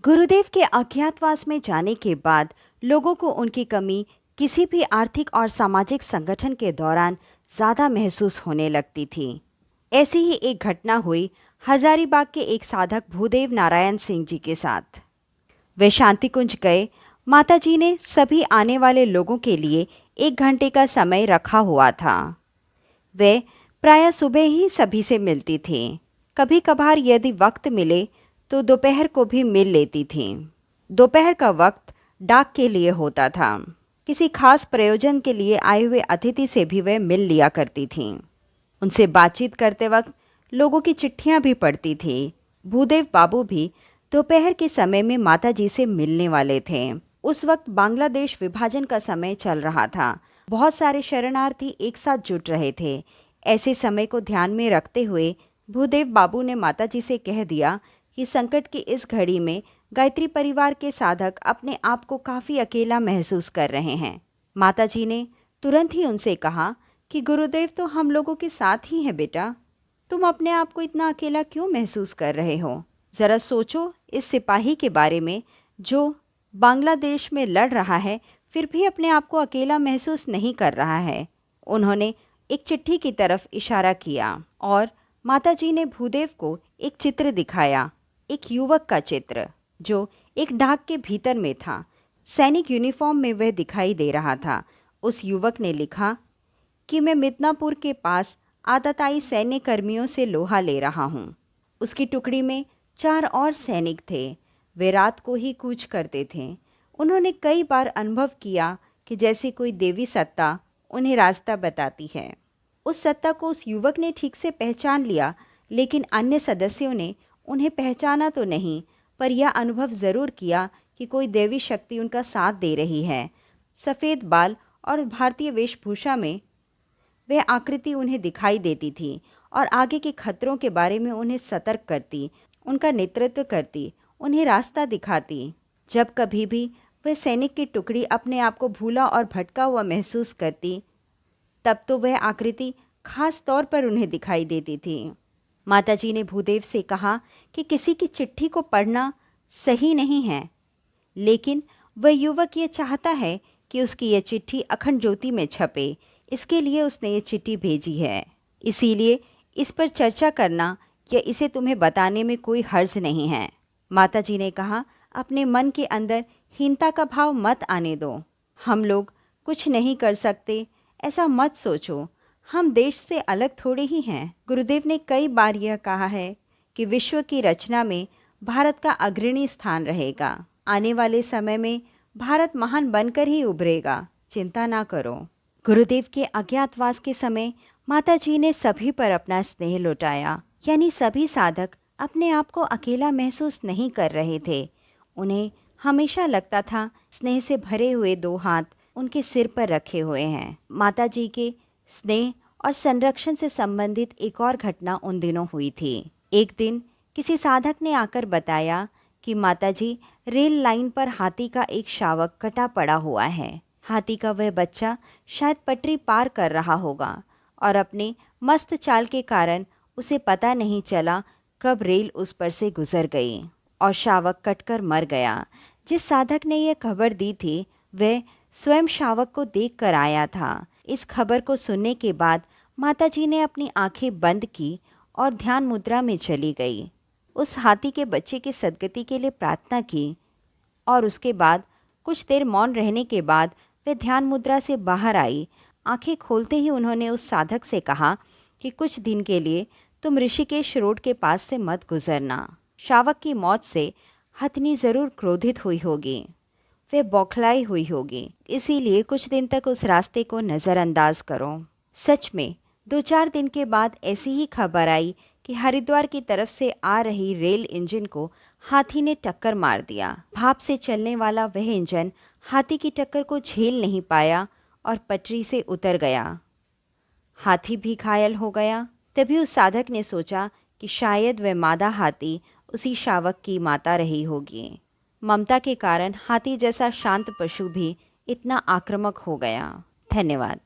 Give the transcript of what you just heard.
गुरुदेव के अज्ञातवास में जाने के बाद लोगों को उनकी कमी किसी भी आर्थिक और सामाजिक संगठन के दौरान ज़्यादा महसूस होने लगती थी। ऐसी ही एक घटना हुई हजारीबाग के एक साधक भूदेव नारायण सिंह जी के साथ। वे शांति कुंज गए। माताजी ने सभी आने वाले लोगों के लिए 1 घंटे का समय रखा हुआ था। वे प्रायः सुबह ही सभी से मिलती थी। कभी कभार यदि वक्त मिले तो दोपहर को भी मिल लेती थी। दोपहर का वक्त डाक के लिए होता था। किसी खास प्रयोजन के लिए आए हुए अतिथि से भी वे मिल लिया करती थीं। उनसे बातचीत करते वक्त लोगों की चिट्ठियां भी पढ़ती थी। भूदेव बाबू भी दोपहर के समय में माताजी से मिलने वाले थे। उस वक्त बांग्लादेश विभाजन का समय चल रहा था। बहुत सारे शरणार्थी एक साथ जुट रहे थे। ऐसे समय को ध्यान में रखते हुए भूदेव बाबू ने माताजी से कह दिया कि संकट की इस घड़ी में गायत्री परिवार के साधक अपने आप को काफ़ी अकेला महसूस कर रहे हैं। माताजी ने तुरंत ही उनसे कहा कि गुरुदेव तो हम लोगों के साथ ही हैं बेटा, तुम अपने आप को इतना अकेला क्यों महसूस कर रहे हो? ज़रा सोचो इस सिपाही के बारे में जो बांग्लादेश में लड़ रहा है फिर भी अपने आप को अकेला महसूस नहीं कर रहा है। उन्होंने एक चिट्ठी की तरफ इशारा किया और माताजी ने भूदेव को एक चित्र दिखाया, एक युवक का चित्र जो एक डाक के भीतर में था। सैनिक यूनिफॉर्म में वह दिखाई दे रहा था। उस युवक ने लिखा कि मैं मिदनापुर के पास आतताई सैन्य कर्मियों से लोहा ले रहा हूँ। उसकी टुकड़ी में 4 और सैनिक थे। वे रात को ही कूच करते थे। उन्होंने कई बार अनुभव किया कि जैसे कोई देवी सत्ता उन्हें रास्ता बताती है। उस सत्ता को उस युवक ने ठीक से पहचान लिया, लेकिन अन्य सदस्यों ने उन्हें पहचाना तो नहीं, पर यह अनुभव ज़रूर किया कि कोई देवी शक्ति उनका साथ दे रही है। सफ़ेद बाल और भारतीय वेशभूषा में वह आकृति उन्हें दिखाई देती थी और आगे के खतरों के बारे में उन्हें सतर्क करती, उनका नेतृत्व करती, उन्हें रास्ता दिखाती। जब कभी भी वह सैनिक की टुकड़ी अपने आप को भूला और भटका हुआ महसूस करती, तब तो वह आकृति खास तौर पर उन्हें दिखाई देती थी। माताजी ने भूदेव से कहा कि किसी की चिट्ठी को पढ़ना सही नहीं है, लेकिन वह युवक ये चाहता है कि उसकी यह चिट्ठी अखंड ज्योति में छपे। इसके लिए उसने ये चिट्ठी भेजी है। इसीलिए इस पर चर्चा करना या इसे तुम्हें बताने में कोई हर्ज नहीं है। माताजी ने कहा, अपने मन के अंदर हीनता का भाव मत आने दो। हम लोग कुछ नहीं कर सकते ऐसा मत सोचो। हम देश से अलग थोड़े ही हैं। गुरुदेव ने कई बार यह कहा है कि विश्व की रचना में भारत का अग्रणी स्थान रहेगा। आने वाले समय में भारत महान बनकर ही उभरेगा, चिंता ना करो। गुरुदेव के अज्ञातवास के समय माताजी ने सभी पर अपना स्नेह लौटाया, यानी सभी साधक अपने आप को अकेला महसूस नहीं कर रहे थे। उन्हें हमेशा लगता था स्नेह से भरे हुए 2 हाथ उनके सिर पर रखे हुए हैं। माताजी के स्नेह और संरक्षण से संबंधित एक और घटना उन दिनों हुई थी। एक दिन किसी साधक ने आकर बताया कि माताजी रेल लाइन पर हाथी का एक शावक कटा पड़ा हुआ है। हाथी का वह बच्चा शायद पटरी पार कर रहा होगा और अपने मस्त चाल के कारण उसे पता नहीं चला कब रेल उस पर से गुजर गई और शावक कटकर मर गया। जिस साधक ने यह खबर दी थी वह स्वयं शावक को देखकर आया था। इस खबर को सुनने के बाद माताजी ने अपनी आंखें बंद की और ध्यान मुद्रा में चली गई। उस हाथी के बच्चे की सद्गति के लिए प्रार्थना की और उसके बाद कुछ देर मौन रहने के बाद वे ध्यान मुद्रा से बाहर आई। आंखें खोलते ही उन्होंने उस साधक से कहा कि कुछ दिन के लिए तुम ऋषिकेश रोड के पास से मत गुजरना। शावक की मौत से हथनी ज़रूर क्रोधित हुई होगी, वे बौखलाई हुई होगी, इसीलिए कुछ दिन तक उस रास्ते को नज़रअंदाज करो। सच में 2-4 दिन के बाद ऐसी ही खबर आई कि हरिद्वार की तरफ से आ रही रेल इंजन को हाथी ने टक्कर मार दिया। भाप से चलने वाला वह इंजन हाथी की टक्कर को झेल नहीं पाया और पटरी से उतर गया। हाथी भी घायल हो गया। तभी उस साधक ने सोचा कि शायद वह मादा हाथी उसी शावक की माता रही होगी। ममता के कारण हाथी जैसा शांत पशु भी इतना आक्रामक हो गया। धन्यवाद।